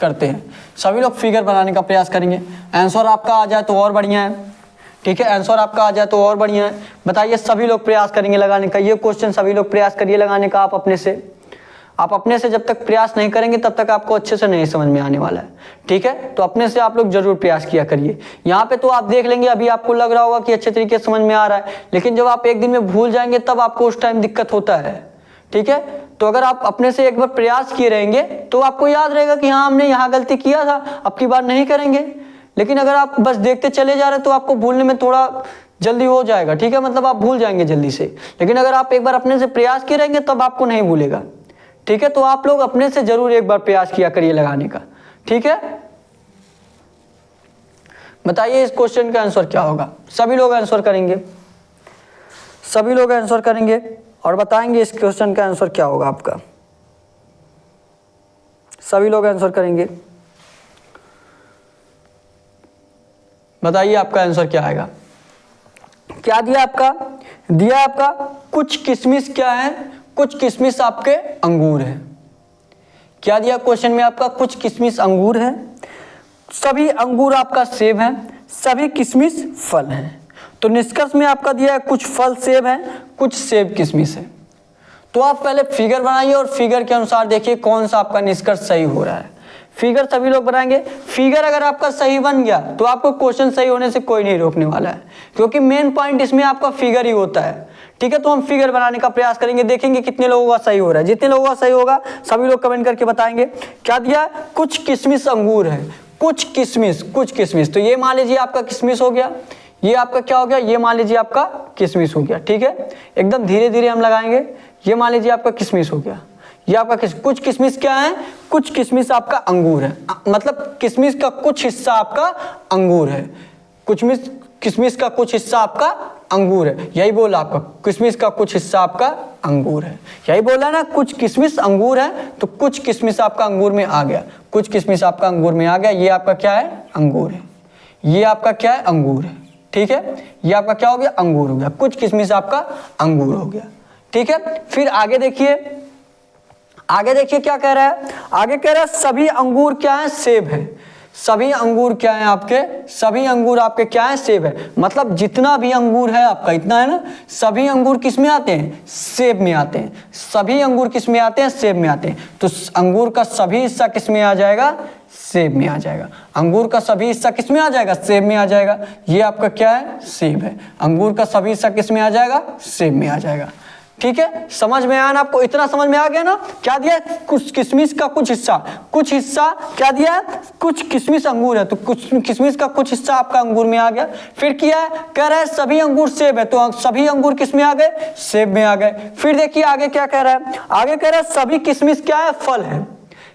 करते हैं। सभी लोग फिगर बनाने का प्रयास करेंगे। आंसर आपका आ जाए तो और बढ़िया है। ठीक है, आंसर आपका आ जाए तो और बढ़िया है। बताइए, सभी लोग प्रयास करेंगे लगाने का। ये क्वेश्चन सभी लोग प्रयास करिए लगाने का। आप अपने से जब तक प्रयास नहीं करेंगे तब तक आपको अच्छे से नहीं समझ में आने वाला है। ठीक है, तो अपने से आप लोग जरूर प्रयास किया करिए। यहाँ पे तो आप देख लेंगे, अभी आपको लग रहा होगा कि अच्छे तरीके से समझ में आ रहा है, लेकिन जब आप एक दिन में भूल जाएंगे तब आपको उस टाइम दिक्कत होता है। ठीक है, तो अगर आप अपने से एक बार प्रयास किए रहेंगे तो आपको याद रहेगा कि हाँ, हमने यहाँ गलती किया था, अब की बार नहीं करेंगे। लेकिन अगर आप बस देखते चले जा रहे हैं तो आपको भूलने में थोड़ा जल्दी हो जाएगा। ठीक है, मतलब आप भूल जाएंगे जल्दी से। लेकिन अगर आप एक बार अपने से प्रयास किए रहेंगे तब आपको नहीं भूलेगा। ठीक है, तो आप लोग अपने से जरूर एक बार प्रयास किया करिए लगाने का। ठीक है, बताइए इस क्वेश्चन का आंसर क्या होगा। सभी लोग आंसर करेंगे और बताएंगे इस क्वेश्चन का आंसर क्या होगा आपका। सभी लोग आंसर करेंगे, बताइए आपका आंसर क्या आएगा। क्या दिया आपका कुछ किशमिश क्या है, कुछ किशमिश आपके अंगूर है। क्या दिया क्वेश्चन में आपका? कुछ किशमिश अंगूर है, सभी अंगूर आपका सेब है, सभी किशमिश फल हैं। तो निष्कर्ष में आपका दिया है कुछ फल सेब है, कुछ सेब किशमिश है। तो आप पहले फिगर बनाइए और फिगर के अनुसार देखिए कौन सा आपका निष्कर्ष सही हो रहा है। फिगर सभी लोग बनाएंगे। फिगर अगर आपका सही बन गया तो आपको क्वेश्चन सही होने से कोई नहीं रोकने वाला है, क्योंकि मेन पॉइंट इसमें आपका फिगर ही होता है। ठीक है, तो हम फिगर बनाने का प्रयास करेंगे, देखेंगे कितने लोगों का सही हो रहा है। जितने लोगों का सही होगा सभी लोग कमेंट करके बताएंगे। क्या दिया? कुछ किशमिश अंगूर है, कुछ किशमिश। तो ये मान लीजिए आपका किशमिश हो गया, ये आपका क्या हो गया? ये मान लीजिए आपका किशमिश हो गया। ठीक है, एकदम धीरे धीरे हम लगाएंगे। ये मान लीजिए आपका किशमिश हो गया, ये आपका कुछ किशमिश क्या है, कुछ किशमिश आपका अंगूर है, मतलब किशमिश का कुछ हिस्सा आपका अंगूर है, किशमिश का कुछ हिस्सा आपका अंगूर है, यही बोला आपका किशमिश का कुछ हिस्सा आपका अंगूर है, यही बोला ना, कुछ किशमिश अंगूर है, तो कुछ किशमिश आपका अंगूर में आ गया, कुछ किशमिश आपका अंगूर में आ गया, ये आपका क्या है, अंगूर है, ये आपका क्या है, अंगूर है, ठीक है, ये आपका क्या हो गया, अंगूर हो गया, कुछ किशमिश आपका अंगूर हो गया, ठीक है। फिर आगे देखिए, क्या कह रहा है, आगे कह रहा है सभी अंगूर क्या है, सेब है, सभी अंगूर क्या है आपके, सभी अंगूर आपके क्या है, सेब है, मतलब जितना भी अंगूर है आपका इतना है ना, सभी अंगूर किस में आते हैं, सेब में आते हैं, सभी अंगूर किस में आते हैं, सेब में आते हैं, तो अंगूर का सभी हिस्सा किस में आ जाएगा, सेब में आ जाएगा, अंगूर का सभी हिस्सा किस में आ जाएगा, सेब में आ जाएगा, ये आपका क्या है, सेब है, अंगूर का सभी हिस्सा किस में आ जाएगा, सेब में आ जाएगा, ठीक है। समझ में आया ना आपको, इतना समझ में आ गया ना, क्या दिया, कुछ किशमिश का कुछ हिस्सा क्या दिया है, कुछ किशमिश अंगूर है, तो कुछ किशमिश का कुछ हिस्सा आपका अंगूर में आ गया। फिर किया है, कह रहा है सभी अंगूर सेब है, तो सभी अंगूर किस में आ गए, सेब में आ गए। फिर देखिए आगे क्या कह रहा है, आगे कह रहा है सभी किशमिश क्या है, फल है,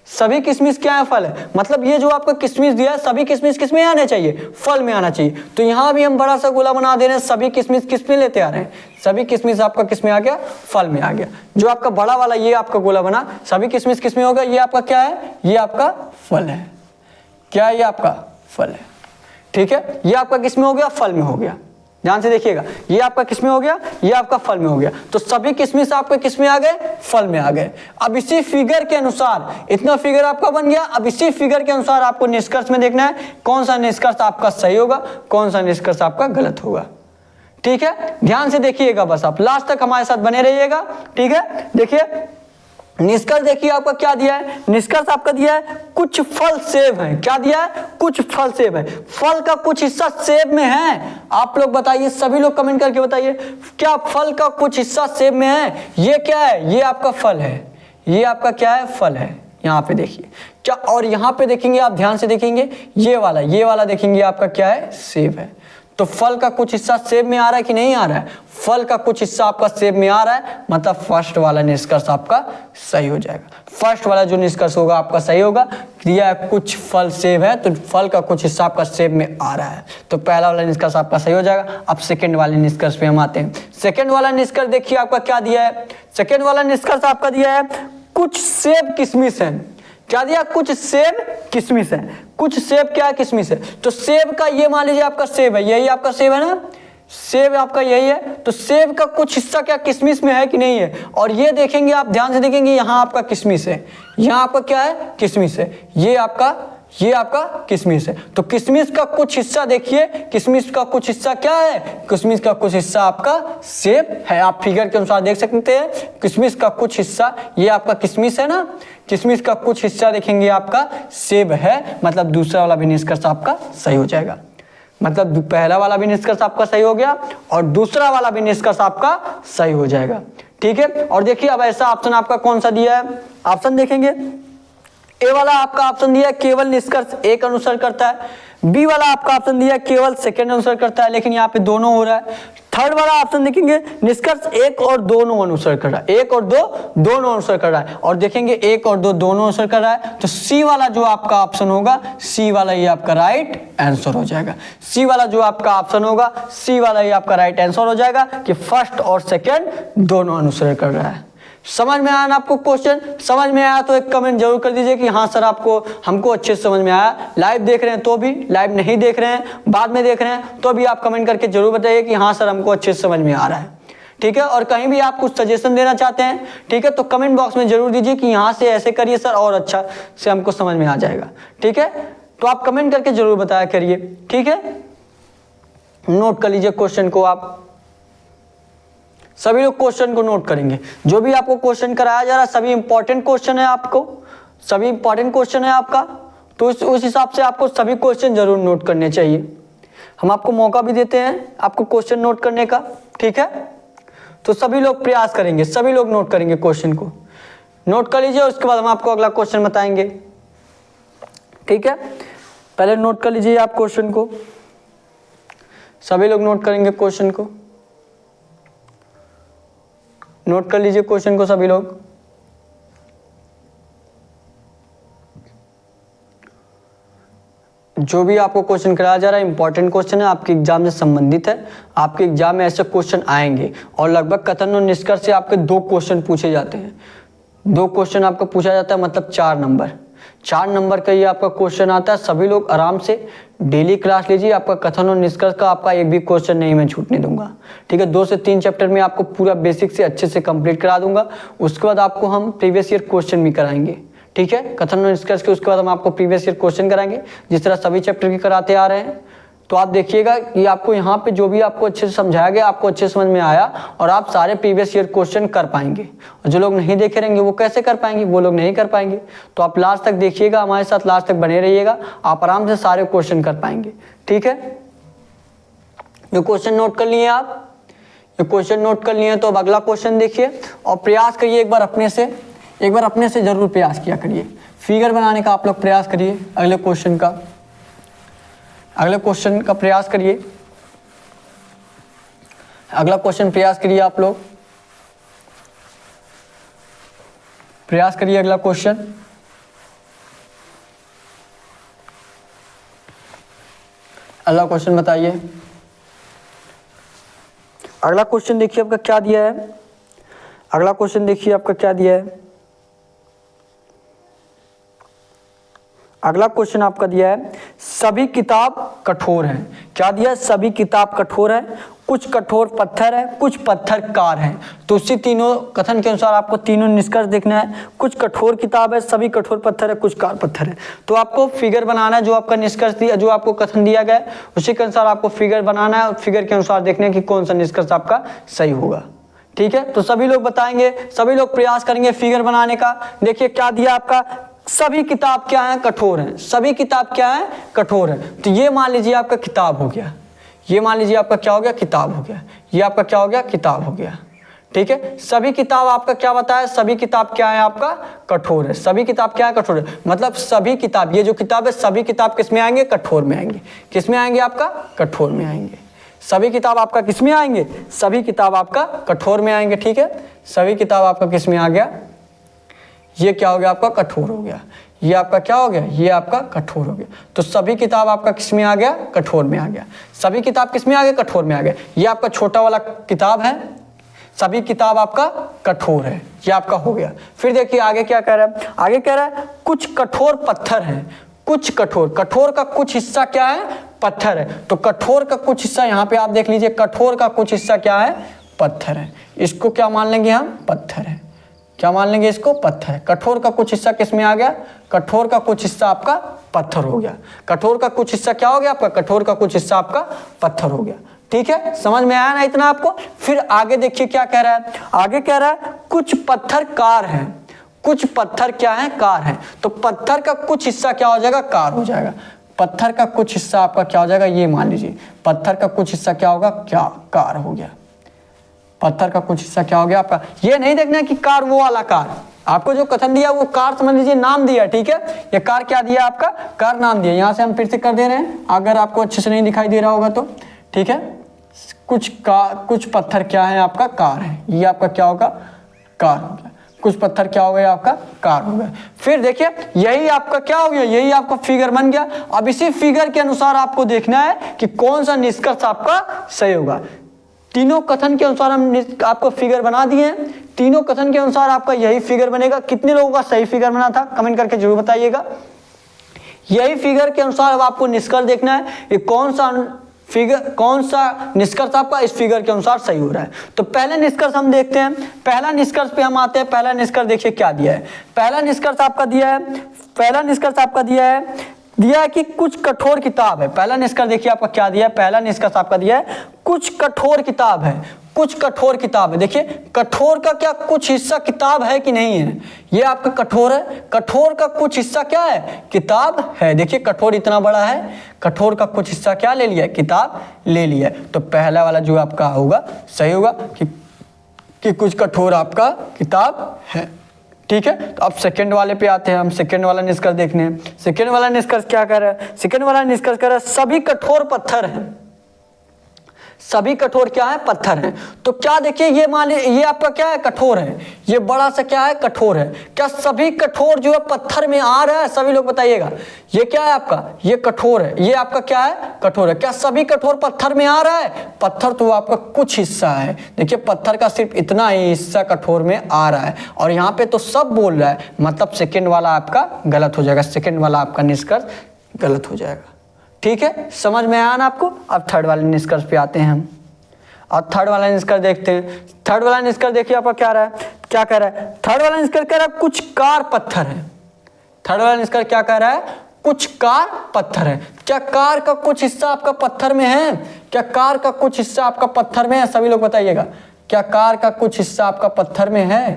सभी किशमिश क्या है, फल है, मतलब ये जो आपका किशमिश दिया है सभी किशमिश किस में आने चाहिए, फल में आना चाहिए, तो यहाँ भी हम बड़ा सा गोला बना दे रहे हैं, सभी किशमिश किस में लेते आ रहे हैं, सभी किशमिश आपका किस में आ गया, फल में आ गया, जो आपका बड़ा वाला ये आपका गोला बना, सभी किशमिश किस में होगा, ये आपका क्या है, ये आपका फल है, क्या है, ये आपका फल है, ठीक है, ये आपका किस में हो गया, फल में हो गया, ध्यान से देखिएगा, ये आपका किस में हो गया, ये आपका फल में हो गया, तो सभी किशमिश आपके किस में आ गए, फल में आ गए। अब इसी फिगर के अनुसार, इतना फिगर आपका बन गया, अब इसी फिगर के अनुसार आपको निष्कर्ष में देखना है कौन सा निष्कर्ष आपका सही होगा, कौन सा निष्कर्ष आपका गलत होगा, ठीक है। ध्यान से देखिएगा, बस आप लास्ट तक हमारे साथ बने रहिएगा, ठीक है। देखिए निष्कर्ष देखिए आपका क्या दिया है, निष्कर्ष आपका दिया है कुछ फल सेब है, क्या दिया है, कुछ फल सेब है, फल का कुछ हिस्सा सेब में है, आप लोग बताइए, सभी लोग कमेंट करके बताइए, क्या फल का कुछ हिस्सा सेब में है, ये क्या है, ये आपका फल है, ये आपका क्या है, फल है, यहाँ पे देखिए क्या, और यहाँ पे देखेंगे आप ध्यान से देखेंगे, ये वाला देखेंगे आपका क्या है, सेब है, तो फल का कुछ हिस्सा सेब में आ रहा है कि नहीं आ रहा है, फल का कुछ हिस्सा आपका सेब में आ रहा है, मतलब फर्स्ट वाला निष्कर्ष आपका सही हो जाएगा, फर्स्ट वाला जो निष्कर्ष होगा आपका सही होगा, दिया कुछ फल सेब है, तो फल का कुछ हिस्सा आपका सेब में आ रहा है, तो पहला वाला निष्कर्ष आपका सही हो जाएगा। अब सेकंड वाले निष्कर्ष पे हम आते हैं, सेकंड वाला निष्कर्ष देखिए आपका क्या दिया है, सेकंड वाला निष्कर्ष आपका दिया है कुछ सेब किशमिश है, क्या दिया, कुछ सेब किशमिश है, कुछ सेब क्या किशमिश है, तो सेब का ये मान लीजिए आपका सेब है, यही आपका सेब है ना, सेब आपका यही है, तो सेब का कुछ हिस्सा क्या किशमिश में है कि नहीं है, और ये देखेंगे आप ध्यान से देखेंगे, यहाँ आपका किशमिश है, यहाँ आपका क्या है, किशमिश है, ये आपका किशमिश है, तो किशमिश का कुछ हिस्सा देखिए, किशमिश का कुछ हिस्सा क्या है, किशमिश का कुछ हिस्सा आपका सेब है, आप फिगर के अनुसार देख सकते हैं, किशमिश का कुछ हिस्सा ये आपका किशमिश है ना, किशमिश का कुछ हिस्सा देखेंगे आपका सेब है, मतलब दूसरा वाला भी निष्कर्ष आपका सही हो जाएगा, मतलब पहला वाला भी निष्कर्ष आपका सही हो गया और दूसरा वाला भी निष्कर्ष आपका सही हो जाएगा, ठीक है। और देखिए अब ऐसा ऑप्शन आपका कौन सा दिया है, ऑप्शन देखेंगे, ए वाला आपका ऑप्शन दिया है केवल निष्कर्ष एक अनुसरण करता है, बी वाला आपका ऑप्शन दिया है केवल सेकंड अनुसरण करता है, लेकिन यहाँ पे दोनों हो रहा है, थर्ड वाला ऑप्शन देखेंगे निष्कर्ष एक और दोनों अनुसरण कर रहा है, एक और दो दोनों अनुसरण कर रहा है, और देखेंगे एक और दो दोनों अनुसरण कर रहा है, तो सी वाला जो आपका ऑप्शन होगा, सी वाला ये आपका राइट आंसर हो जाएगा, सी वाला जो आपका ऑप्शन होगा, सी वाला ये आपका राइट आंसर हो जाएगा कि फर्स्ट और सेकेंड दोनों अनुसरण कर रहा है। समझ में आया ना आपको क्वेश्चन, समझ में आया तो एक कमेंट जरूर कर दीजिए कि हाँ सर आपको हमको अच्छे से समझ में आया, लाइव देख रहे हैं तो भी, लाइव नहीं देख रहे हैं बाद में देख रहे हैं तो भी आप कमेंट करके जरूर बताइए कि हाँ सर हमको अच्छे से समझ में आ रहा है, ठीक है। और कहीं भी आप कुछ सजेशन देना चाहते हैं, ठीक है, तो कमेंट बॉक्स में जरूर दीजिए कि यहाँ से ऐसे करिए सर और अच्छा से हमको समझ में आ जाएगा, ठीक है, तो आप कमेंट करके जरूर बताया करिए, ठीक है। नोट कर लीजिए क्वेश्चन को, आप सभी लोग क्वेश्चन को नोट करेंगे, जो भी आपको क्वेश्चन कराया जा रहा है सभी इंपॉर्टेंट क्वेश्चन है, आपको सभी इंपॉर्टेंट क्वेश्चन है आपका, तो उस हिसाब से आपको सभी क्वेश्चन जरूर नोट करने चाहिए। हम आपको मौका भी देते हैं आपको क्वेश्चन नोट करने का, ठीक है, तो सभी लोग प्रयास करेंगे, सभी लोग नोट करेंगे, क्वेश्चन को नोट कर लीजिए, उसके बाद हम आपको अगला क्वेश्चन बताएंगे, ठीक है। पहले नोट कर लीजिए आप क्वेश्चन को, सभी लोग नोट करेंगे क्वेश्चन को, नोट कर लीजिए क्वेश्चन को सभी लोग। जो भी आपको क्वेश्चन कराया जा रहा है इंपॉर्टेंट क्वेश्चन है, आपके एग्जाम से संबंधित है। आपके एग्जाम में ऐसे क्वेश्चन आएंगे और लगभग कथन और निष्कर्ष से आपके 2 क्वेश्चन पूछे जाते हैं। 2 क्वेश्चन आपका पूछा जाता है, मतलब 4 नंबर का ये आपका क्वेश्चन आता है। सभी लोग आराम से डेली क्लास लीजिए, आपका कथन और निष्कर्ष का आपका एक भी क्वेश्चन नहीं मैं छूटने दूंगा, ठीक है। 2 से 3 चैप्टर में आपको पूरा बेसिक से अच्छे से कंप्लीट करा दूंगा। उसके बाद आपको हम प्रीवियस ईयर क्वेश्चन भी कराएंगे, ठीक है, कथन और निष्कर्ष के। उसके बाद हम आपको प्रीवियस ईयर क्वेश्चन कराएंगे जिस तरह सभी चैप्टर के कराते आ रहे हैं। तो आप देखिएगा कि आपको यहाँ पे जो भी आपको अच्छे से समझाया गया, आपको अच्छे समझ में आया और आप सारे प्रीवियस ईयर क्वेश्चन कर पाएंगे। और जो लोग नहीं देखे रहेंगे वो कैसे कर पाएंगे, वो लोग नहीं कर पाएंगे। तो आप लास्ट तक देखिएगा, हमारे साथ लास्ट तक बने रहिएगा, आप आराम से सारे क्वेश्चन कर पाएंगे, ठीक है। जो क्वेश्चन नोट कर लिए आप, ये क्वेश्चन नोट कर लिए तो अब अगला क्वेश्चन देखिए और प्रयास करिए एक बार अपने से जरूर प्रयास किया करिए। फिगर बनाने का आप लोग प्रयास करिए, अगले क्वेश्चन का प्रयास करिए। अगला क्वेश्चन प्रयास करिए, आप लोग प्रयास करिए। अगला क्वेश्चन बताइए। अगला क्वेश्चन देखिए आपका क्या दिया है। अगला क्वेश्चन देखिए आपका क्या दिया है। अगला क्वेश्चन आपका दिया है सभी किताब कठोर है। क्या दिया है? सभी किताब कठोर है, कुछ कठोर पत्थर है, कुछ पत्थर कार है। तो उसी तीनों कथन के अनुसार आपको तीनों निष्कर्ष देखना है। कुछ कठोर किताब है, सभी कठोर पत्थर है, कुछ कार पत्थर है। तो आपको फिगर बनाना है, जो आपका निष्कर्ष दिया, जो आपको कथन दिया गया है उसी के अनुसार आपको फिगर बनाना है और फिगर के अनुसार देखना है कि कौन सा निष्कर्ष आपका सही होगा, ठीक है। तो सभी लोग बताएंगे, सभी लोग प्रयास करेंगे फिगर बनाने का। देखिए क्या दिया आपका, सभी किताब क्या है? कठोर है। सभी किताब क्या है? कठोर है। तो ये मान लीजिए आपका किताब हो गया, ये मान लीजिए आपका क्या हो गया? किताब हो गया। ये आपका क्या हो गया? किताब हो गया, ठीक है। सभी किताब आपका क्या बताया? सभी किताब क्या है आपका? कठोर है। सभी किताब क्या है? कठोर है। मतलब सभी किताब, ये जो किताब है सभी किताब किस में आएंगे? कठोर में आएंगे। किस में आएंगे आपका? कठोर में आएंगे। सभी किताब आपका किस में आएंगे? सभी किताब आपका कठोर में आएंगे, ठीक है। सभी किताब आपका किस में आ गया? ये क्या हो गया आपका? कठोर हो गया। ये आपका क्या हो गया? ये आपका कठोर हो गया। तो सभी किताब आपका किस में आ गया? कठोर में आ गया। सभी किताब किस में आ गया? कठोर में आ गया। ये आपका छोटा वाला किताब है, सभी किताब आपका कठोर है, ये आपका हो गया। फिर देखिए आगे क्या कह रहा है, आगे कह रहा है कुछ कठोर पत्थर है। कुछ कठोर, कठोर का कुछ हिस्सा क्या है? पत्थर है। तो कठोर का कुछ हिस्सा यहाँ पे आप देख लीजिए, कठोर का कुछ हिस्सा क्या है? पत्थर है। इसको क्या मान लेंगे हम? पत्थर है। क्या मान लेंगे इसको? पत्थर है। कठोर का कुछ हिस्सा किस में आ गया? कठोर का कुछ हिस्सा आपका पत्थर हो गया। कठोर का कुछ हिस्सा क्या हो गया आपका? कठोर का कुछ हिस्सा आपका पत्थर हो गया, ठीक है। समझ में आया ना इतना आपको? फिर आगे देखिए क्या कह रहा है, आगे कह रहा है कुछ पत्थर कार है। कुछ पत्थर क्या है? कार है। तो पत्थर का कुछ हिस्सा क्या हो जाएगा? कार हो जाएगा। पत्थर का कुछ हिस्सा आपका क्या हो जाएगा? ये मान लीजिए पत्थर का कुछ हिस्सा क्या होगा? क्या? कार हो गया। पत्थर का कुछ हिस्सा क्या हो गया आपका? ये नहीं देखना है कि कार वो वाला कार, आपको जो कथन दिया वो कार समझ लीजिए नाम दिया, ठीक है। ये कार क्या दिया आपका? कार नाम दिया। यहां से हम फिर से कर दे रहे हैं, अगर आपको अच्छे से नहीं दिखाई दे रहा होगा तो, ठीक है। कुछ पत्थर क्या है आपका? कार है। ये आपका क्या होगा? कार हो गया। कुछ पत्थर क्या हो गया आपका? कार हो गया। फिर देखिए यही आपका क्या हो गया? यही आपका फिगर बन गया। अब इसी फिगर के अनुसार आपको देखना है कि कौन सा निष्कर्ष आपका सही होगा। तीनों कथन के अनुसार हम आपको फिगर बना दिए हैं। तीनों कथन के अनुसार आपका यही फिगर बनेगा। कितने लोगों का सही फिगर बना था कमेंट करके जरूर बताइएगा। यही फिगर के अनुसार अब आपको निष्कर्ष देखना है कि कौन सा निष्कर्ष आपका इस फिगर के अनुसार सही हो रहा है। तो पहले निष्कर्ष हम देखते हैं। पहला निष्कर्ष पे हम आते हैं। पहला निष्कर्ष देखिए क्या दिया है। पहला निष्कर्ष आपका दिया है, पहला निष्कर्ष आपका दिया है कि कुछ कठोर किताब है। पहला निष्कर्ष देखिए आपका क्या दिया है। पहला निष्कर्ष आपका दिया है कुछ कठोर किताब है। कुछ कठोर किताब है। देखिए कठोर का क्या कुछ हिस्सा किताब है कि नहीं है? ये आपका कठोर है। कठोर का कुछ हिस्सा क्या है? किताब है। देखिए कठोर इतना बड़ा है, कठोर का कुछ हिस्सा क्या ले लिया? किताब ले लिया। तो पहला वाला जो आपका होगा सही होगा कि कुछ कठोर आपका किताब है, ठीक है। तो अब सेकंड वाले पे आते हैं हम। सेकंड वाला निष्कर्ष देखने हैं। सेकंड वाला निष्कर्ष क्या कर रहा है? सेकंड वाला निष्कर्ष कर रहा है सभी कठोर पत्थर हैं। सभी कठोर क्या है, पत्थर है। तो क्या देखिए ये मान ये आपका क्या है, कठोर है, ये बड़ा सा क्या है, कठोर है। क्या सभी कठोर जो है पत्थर में आ रहा है, सभी लोग बताइएगा। ये क्या है आपका, ये कठोर है, ये आपका क्या है, कठोर है। क्या सभी कठोर पत्थर में आ रहा है, पत्थर तो आपका कुछ हिस्सा है। देखिए पत्थर का सिर्फ इतना ही हिस्सा कठोर में आ रहा है, और यहाँ पे तो सब बोल रहा है, मतलब सेकेंड वाला आपका गलत हो जाएगा, सेकेंड वाला आपका निष्कर्ष गलत हो जाएगा। ठीक है, समझ में आया ना आपको। अब थर्ड वाले निष्कर्ष पे आते हैं हम, और थर्ड वाला निष्कर्ष देखते हैं। थर्ड वाला निष्कर्ष देखिए आपका क्या रहा है, क्या कह रहा है, थर्ड वाला निष्कर्ष कह रहा है कुछ कार पत्थर है। थर्ड वाला निष्कर्ष क्या कह रहा है, कुछ कार पत्थर है। क्या कार का कुछ हिस्सा आपका पत्थर में है, क्या कार का कुछ हिस्सा आपका पत्थर में है, सभी लोग बताइएगा। क्या कार का कुछ हिस्सा आपका पत्थर में है,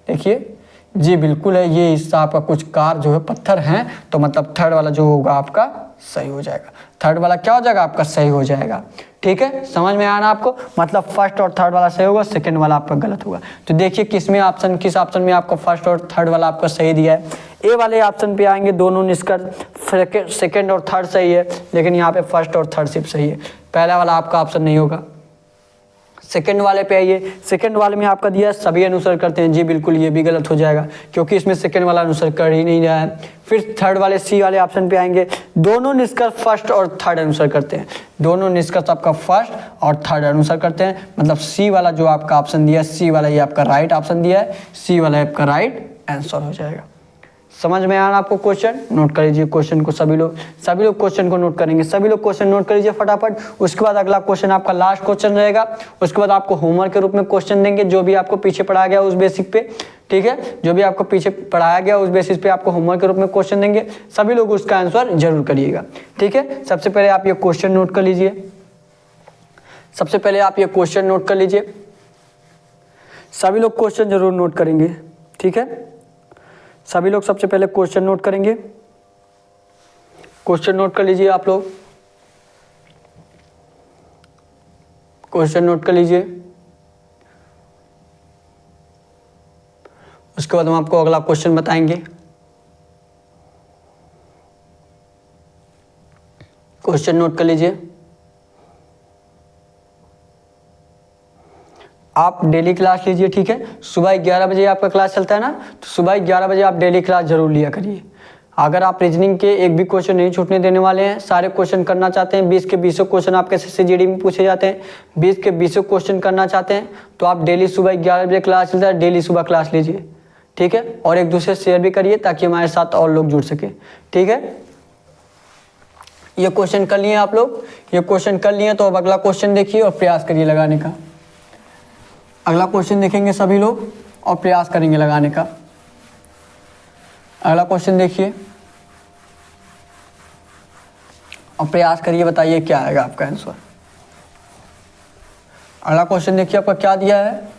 देखिए जी बिल्कुल है, ये हिस्सा आपका कुछ कार जो है पत्थर हैं, तो मतलब थर्ड वाला जो होगा आपका सही हो जाएगा। थर्ड वाला क्या हो जाएगा आपका, सही हो जाएगा। ठीक है, समझ में आना आपको, मतलब फर्स्ट और थर्ड वाला सही होगा, सेकंड वाला आपका गलत होगा। तो देखिए किसमें ऑप्शन, किस ऑप्शन में आपको फर्स्ट और थर्ड वाला आपका सही दिया है। ए वाले ऑप्शन पे आएंगे दोनों निष्कर्ष, सेकंड और थर्ड सही है, लेकिन यहाँ पे फर्स्ट और थर्ड सिर्फ सही है, पहला वाला आपका ऑप्शन नहीं होगा। सेकंड वाले पे आइए, सेकंड वाले में आपका दिया है सभी अनुसर करते हैं, जी बिल्कुल ये भी गलत हो जाएगा, क्योंकि इसमें सेकंड वाला अनुसर कर ही नहीं रहा है। फिर थर्ड वाले सी वाले ऑप्शन पे आएंगे, दोनों निष्कर्ष फर्स्ट और थर्ड अनुसर करते हैं, दोनों निष्कर्ष आपका फर्स्ट और थर्ड अनुसर करते हैं, मतलब सी वाला जो आपका ऑप्शन दिया है, सी वाला ये आपका राइट ऑप्शन दिया है, सी वाला आपका राइट आंसर हो जाएगा। समझ में आना आपको क्वेश्चन, नोट कर लीजिए क्वेश्चन को, सभी लोग क्वेश्चन को नोट करेंगे, सभी लोग क्वेश्चन नोट कर लीजिए फटाफट। उसके बाद अगला क्वेश्चन आपका लास्ट क्वेश्चन रहेगा, उसके बाद आपको होमवर्क के रूप में क्वेश्चन देंगे, जो भी आपको पीछे पढ़ाया गया उस बेसिक पे। ठीक है, जो भी आपको पीछे पढ़ाया गया उस बेसिस पे आपको होमवर्क के रूप में क्वेश्चन देंगे, सभी लोग उसका आंसर जरूर करिएगा। ठीक है, सबसे पहले आप ये क्वेश्चन नोट कर लीजिए, सबसे पहले आप ये क्वेश्चन नोट कर लीजिए, सभी लोग क्वेश्चन जरूर नोट करेंगे। ठीक है, सभी लोग सबसे पहले क्वेश्चन नोट करेंगे, क्वेश्चन नोट कर लीजिए आप लोग, क्वेश्चन नोट कर लीजिए। उसके बाद हम आपको अगला क्वेश्चन बताएंगे। क्वेश्चन नोट कर लीजिए। आप डेली क्लास लीजिए, ठीक है, सुबह 11 बजे आपका क्लास चलता है ना, तो सुबह 11 बजे आप डेली क्लास जरूर लिया करिए। अगर आप रीजनिंग के एक भी क्वेश्चन नहीं छूटने देने वाले हैं, सारे क्वेश्चन करना चाहते हैं, 20 के 20 क्वेश्चन आपके SSC में पूछे जाते हैं, 20 के 20 क्वेश्चन करना चाहते हैं, तो आप डेली सुबह 11 बजे क्लास चलता है, डेली सुबह क्लास लीजिए। ठीक है, और एक दूसरे शेयर भी करिए ताकि हमारे साथ और लोग जुड़ सके। ठीक है, ये क्वेश्चन कर लिए आप लोग, ये क्वेश्चन कर लिए, तो अब अगला क्वेश्चन देखिए और प्रयास करिए लगाने का। अगला क्वेश्चन देखेंगे सभी लोग और प्रयास करेंगे लगाने का। अगला क्वेश्चन देखिए और प्रयास करिए, बताइए क्या आएगा आपका आंसर। अगला क्वेश्चन देखिए आपका क्या दिया है।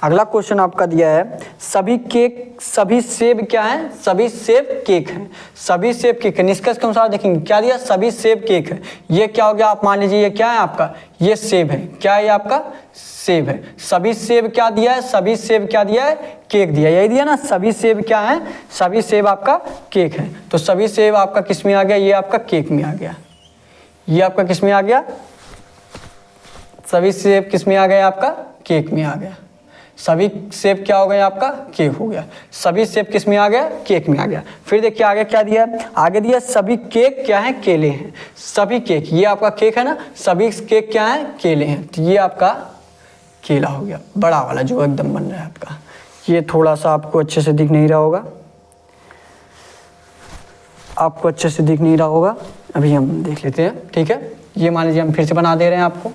अगला क्वेश्चन आपका दिया है सभी सेब क्या है, सभी सेब केक हैं, सभी सेब केक है। निष्कर्ष के अनुसार देखेंगे क्या दिया, सभी सेब केक है। ये क्या हो गया, आप मान लीजिए ये क्या है आपका, ये सेब है, क्या है ये आपका सेब है। सभी सेब क्या दिया है, सभी सेब क्या दिया है, केक दिया, यही दिया ना, सभी सेब क्या है, सभी सेब आपका केक है। तो सभी सेब आपका किस में आ गया, ये आपका केक में आ गया, ये आपका किस में आ गया, सभी सेब किस में आ गया, आपका केक में आ गया। सभी सेब क्या हो गया आपका, केक हो गया। सभी सेब किस में आ गया, केक में आ गया। फिर देखिए आगे क्या दिया है, आगे दिया सभी केक क्या है, केले हैं। सभी केक, ये आपका केक है ना, सभी केक क्या है, केले हैं, तो ये आपका केला हो गया, बड़ा वाला जो एकदम बन रहा है आपका। ये थोड़ा सा आपको अच्छे से दिख नहीं रहा होगा, आपको अच्छे से दिख नहीं रहा होगा, अभी हम देख लेते हैं। ठीक है, ये मान लीजिए हम फिर से बना दे रहे हैं, आपको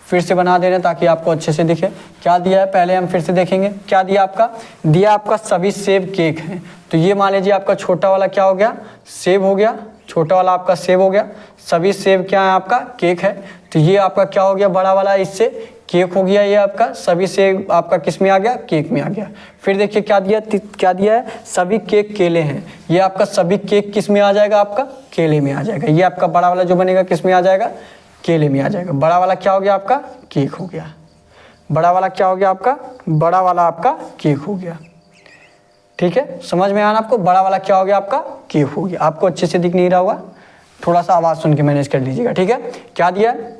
फिर से बना दे रहे हैं ताकि आपको अच्छे से दिखे। क्या दिया है पहले हम फिर से देखेंगे, क्या दिया आपका, दिया आपका सभी सेब केक हैं। तो ये मान लीजिए आपका छोटा वाला क्या हो गया, सेब हो गया, छोटा वाला आपका सेब हो गया। सभी सेब क्या है आपका, केक है, तो ये आपका क्या हो गया, बड़ा वाला इससे केक हो गया। ये आपका सभी सेब आपका किस में आ गया, केक में आ गया। फिर देखिए क्या दिया, क्या दिया है, सभी केक केले हैं। ये आपका सभी केक किस में आ जाएगा, आपका केले में आ जाएगा। ये आपका बड़ा वाला जो बनेगा किस में आ जाएगा, केले में आ जाएगा। बड़ा वाला क्या हो गया आपका, केक हो गया। बड़ा वाला क्या हो गया आपका, बड़ा वाला आपका केक हो गया। ठीक है, समझ में आना आपको, बड़ा वाला क्या हो गया आपका, केक हो गया। आपको अच्छे से दिख नहीं रहा होगा, थोड़ा सा आवाज़ सुन के मैनेज कर लीजिएगा। ठीक है, क्या दिया है,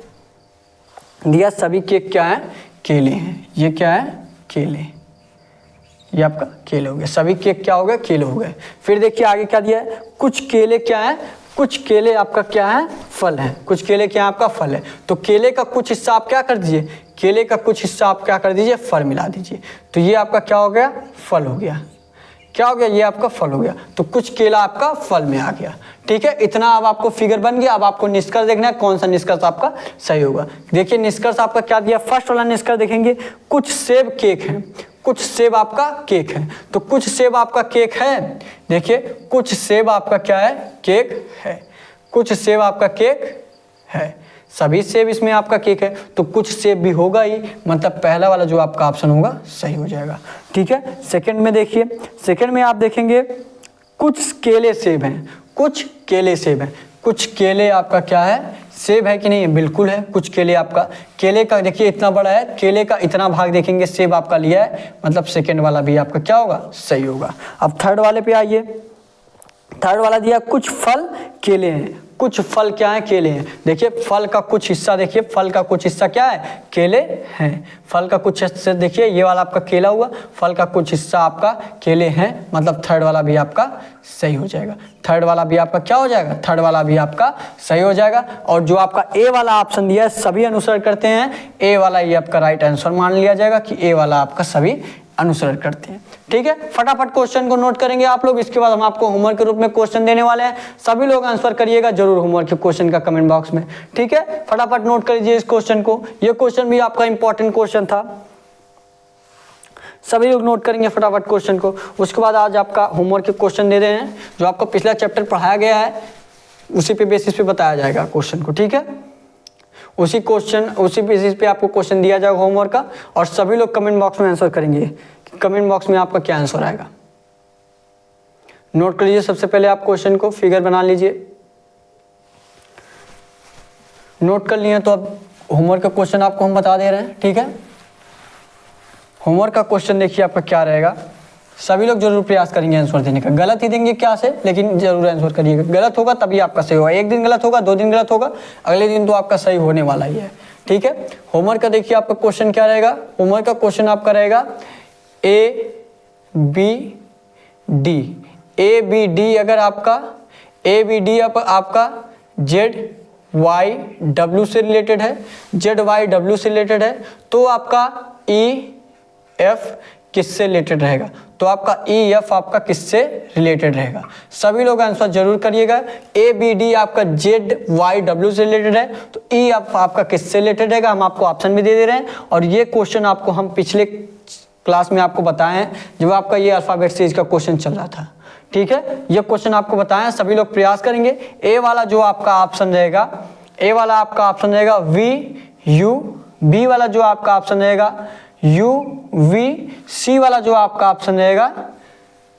दिया सभी केक क्या है, केले हैं। ये क्या है, केले, ये आपका केले हो गए। सभी केक क्या हो गए, केले हो गए। फिर देखिए आगे क्या दिया है, कुछ केले क्या है, कुछ केले आपका क्या है, फल है। कुछ केले क्या है, आपका फल है। तो केले का कुछ हिस्सा आप क्या कर दीजिए, केले का कुछ हिस्सा आप क्या कर दीजिए, फल मिला दीजिए। तो ये आपका क्या हो गया, फल हो गया। क्या हो गया, ये आपका फल हो गया। तो कुछ केला आपका फल में आ गया। ठीक है, इतना अब आपको फिगर बन गया। अब आपको निष्कर्ष देखना है, कौन सा निष्कर्ष आपका सही होगा। देखिए निष्कर्ष आपका क्या दिया, फर्स्ट वाला निष्कर्ष देखेंगे, कुछ सेब केक है। कुछ सेब आपका केक है। तो कुछ सेब आपका केक है। देखिए कुछ सेब आपका क्या है, केक है। कुछ सेब आपका केक है। सभी सेब इसमें आपका केक है, तो कुछ सेब भी होगा ही, मतलब पहला वाला जो आपका ऑप्शन होगा सही हो जाएगा। ठीक है, सेकंड में देखिए, सेकंड में आप देखेंगे कुछ केले सेब हैं। कुछ केले सेब हैं। कुछ केले आपका क्या है, सेब है कि नहीं है, बिल्कुल है। कुछ केले आपका, केले का देखिए इतना बड़ा है, केले का इतना भाग देखेंगे सेब आपका लिया है, मतलब सेकंड वाला भी आपका क्या होगा, सही होगा। अब थर्ड वाले पे आइए। थर्ड वाला दिया कुछ फल केले हैं। कुछ फल क्या है, केले हैं। देखिए फल का कुछ हिस्सा, देखिए फल का कुछ हिस्सा क्या है, केले हैं। फल का कुछ हिस्सा देखिए, ये वाला आपका केला हुआ, फल का कुछ हिस्सा आपका केले हैं, मतलब थर्ड वाला भी आपका सही हो जाएगा। थर्ड वाला भी आपका क्या हो जाएगा, थर्ड वाला भी आपका सही हो जाएगा। और जो आपका ए वाला ऑप्शन दिया है, सभी अनुसरण करते हैं, ए वाला ये आपका राइट आंसर मान लिया जाएगा कि ए वाला आपका सभी अनुसरण करते हैं। ठीक है, फटाफट क्वेश्चन को नोट करेंगे आप लोग। इसके बाद हम आपको होमवर्क के रूप में क्वेश्चन देने वाले हैं। सभी लोग आंसर करिएगा जरूर होमवर्क के क्वेश्चन का कमेंट बॉक्स में। ठीक है, फटाफट नोट कर लीजिए इस क्वेश्चन को। ये क्वेश्चन भी आपका इंपॉर्टेंट क्वेश्चन था, सभी लोग नोट करेंगे फटाफट क्वेश्चन को। उसके बाद आज आपका होमवर्क के क्वेश्चन दे रहे हैं, जो आपको पिछला चैप्टर पढ़ाया गया है उसी पे बेसिस पे बताया जाएगा क्वेश्चन को। ठीक है, उसी बेसिस पे आपको क्वेश्चन दिया जाएगा होमवर्क का, और सभी लोग कमेंट बॉक्स में आंसर करेंगे। कमेंट बॉक्स में आपका क्या आंसर आएगा नोट कर लीजिए। सबसे पहले आप क्वेश्चन को फिगर बना लीजिए। नोट कर लिए तो अब होमवर्क का क्वेश्चन आपको हम बता दे रहे हैं। ठीक है, होमवर्क का क्वेश्चन देखिए आपका क्या रहेगा। सभी लोग जरूर प्रयास करेंगे आंसर देने का। गलत ही देंगे क्या से, लेकिन जरूर आंसर करिएगा। गलत होगा तभी आपका सही होगा। एक दिन गलत होगा, 2 दिन गलत होगा, अगले दिन तो आपका सही होने वाला ही है। ठीक है, होमवर्क का देखिए आपका क्वेश्चन क्या रहेगा। होमवर्क का क्वेश्चन आपका रहेगा A B D. A B D अगर आपका ए बी डी आपका जेड वाई डब्ल्यू से रिलेटेड है, जेड वाई डब्ल्यू से रिलेटेड है, तो आपका ई एफ किससे रिलेटेड रहेगा, तो आपका ई एफ आपका किससे रिलेटेड रहेगा। सभी लोग आंसर जरूर करिएगा। ए बी डी आपका जेड वाई डब्ल्यू से रिलेटेड है, तो ई एफ आपका किससे रिलेटेड रहेगा, हम आपको ऑप्शन भी दे रहे हैं। और ये क्वेश्चन आपको हम पिछले क्लास में आपको बताए हैं, जब आपका ये अल्फाबेट सीरीज का क्वेश्चन चल रहा था। ठीक है, ये क्वेश्चन आपको बताएं, सभी लोग प्रयास करेंगे। ए वाला जो आपका ऑप्शन रहेगा, ए वाला आपका ऑप्शन रहेगा वी यू, बी वाला जो आपका ऑप्शन रहेगा यू वी, सी वाला जो आपका ऑप्शन रहेगा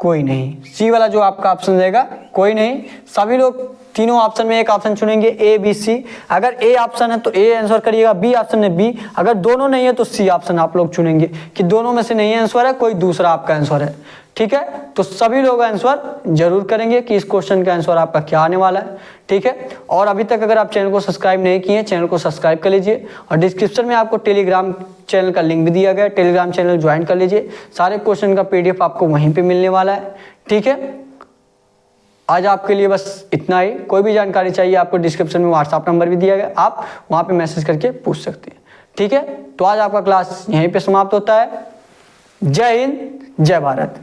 कोई नहीं, सी वाला जो आपका ऑप्शन रहेगा कोई नहीं। सभी लोग तीनों ऑप्शन में एक ऑप्शन चुनेंगे, ए बी सी। अगर ए ऑप्शन है तो ए आंसर करिएगा, बी ऑप्शन है बी, अगर दोनों नहीं है तो सी ऑप्शन आप लोग चुनेंगे कि दोनों में से नहीं आंसर है, कोई दूसरा आपका आंसर है। ठीक है, तो सभी लोग आंसर जरूर करेंगे कि इस क्वेश्चन का आंसर आपका क्या आने वाला है। ठीक है, और अभी तक अगर आप चैनल को सब्सक्राइब नहीं किए, चैनल को सब्सक्राइब कर लीजिए, और डिस्क्रिप्शन में आपको टेलीग्राम चैनल का लिंक भी दिया गया है, टेलीग्राम चैनल ज्वाइन कर लीजिए। सारे क्वेश्चन का PDF आपको वहीं पे मिलने वाला है। ठीक है, आज आपके लिए बस इतना ही। कोई भी जानकारी चाहिए आपको डिस्क्रिप्शन में व्हाट्सएप नंबर भी दिया गया, आप वहाँ पे मैसेज करके पूछ सकते हैं। ठीक है, तो आज आपका क्लास यहीं पे समाप्त होता है। जय हिंद, जय भारत।